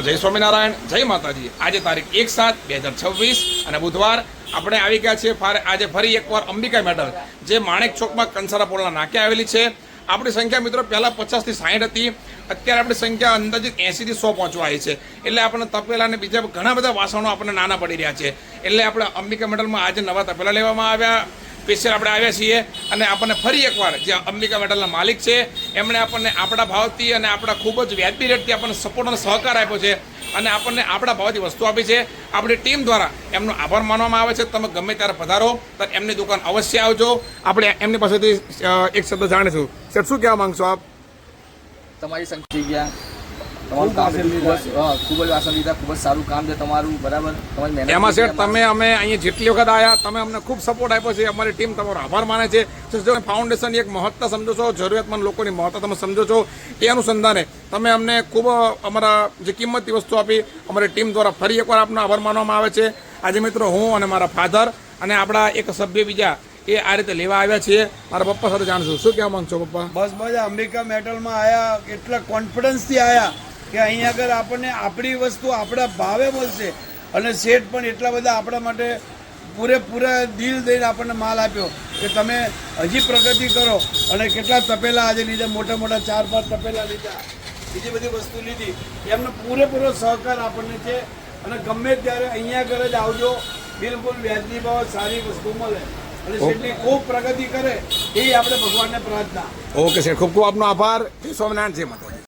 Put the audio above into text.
જય સ્વામિનારાયણ, જય માતાજી। આજે તારીખ 1/7/2026 અને બુધવાર આપણે આવી ગયા છીએ આજે ફરી એકવાર અંબિકા મેટલ જે માણેક ચોકમાં કંસારા પોળના નાકે આવેલી છે। આપણી સંખ્યા મિત્રો પહેલાં 50 થી 60 હતી, અત્યારે આપણી સંખ્યા અંદાજિત 80 થી 100 પહોંચવા આવી છે। એટલે આપણને તપેલા અને બીજા ઘણા બધા વાસણો આપણને નાના પડી રહ્યા છે। એટલે આપણે અંબિકા મેટલમાં આજે નવા તપેલા લેવામાં આવ્યા, સ્પેશિયલ આપણે આવ્યા છીએ અને આપણને ફરી એકવાર જે અંબિકા મેટલના માલિક છે એમણે આપણને આપણા ભાવથી અને આપણા ખૂબ જ વ્યાજબી રેટથી આપણને સપોર્ટ અને સહકાર આપ્યો છે અને આપણને આપણા ભાવથી વસ્તુ આપી છે। આપણી ટીમ દ્વારા એમનો આભાર માનવામાં આવે છે। તમે ગમે ત્યારે પધારો ત્યારે એમની દુકાન અવશ્ય આવજો। આપણે એમની પાસેથી એક શબ્દ જાણીશું। સર, શું કહેવા માંગશો આપ? તમારી સંખ્યા તમારું કામ ખૂબ જ વાસણ લીધા, ખૂબ જ સારું કામ છે તમારું, બરાબર। તમારી મહેનત એમાં સર તમે અમે અહીંયા જેટલી વખત આવ્યા તમે અમને ખૂબ સપોર્ટ આપ્યો છે, અમારી ટીમ તમારો આભાર માને છે। ફાઉન્ડેશન એક મહત્તા સમજો છો, જરૂરિયાતમંદ લોકોની મહત્તા તમે સમજો છો, એ અનુસંધાને તમે અમને ખૂબ અમારા જે કિંમતી વસ્તુ આપી, અમારી ટીમ દ્વારા ફરી એકવાર આપનો આભાર માનવામાં આવે છે। આજે મિત્રો હું અને મારા ફાધર અને આપણા એક સભ્ય બીજા એ આ રીતે લેવા આવ્યા છીએ। મારા પપ્પા સાથે જાણશું, શું કહેવા માંગશો પપ્પા? બસ અંબિકા મેટલમાં આવ્યા, એટલા કોન્ફિડન્સથી આવ્યા કે અહીંયા આગળ આપણને આપણી વસ્તુ આપણા ભાવે મળશે અને શેઠ પણ એટલા બધા આપણા માટે પૂરેપૂરા દિલ દઈને આપણને માલ આપ્યો કે તમે હજી પ્રગતિ કરો। અને કેટલા તપેલા આજે લીધા, મોટા મોટા 4-5 તપેલા લીધા, બીજી બધી વસ્તુ લીધી, એમનો પૂરેપૂરો સહકાર આપણને છે। અને ગમે ત્યારે અહીંયા આગળ જ આવજો, બિલકુલ વ્યાજબી ભાવ સારી વસ્તુ મળે અને શેઠની ખૂબ પ્રગતિ કરે એ આપણે ભગવાનને પ્રાર્થના। ઓકે સર, ખૂબ ખૂબ આપનો આભાર। જય સ્વામિનારાયણ, જય માતાજી।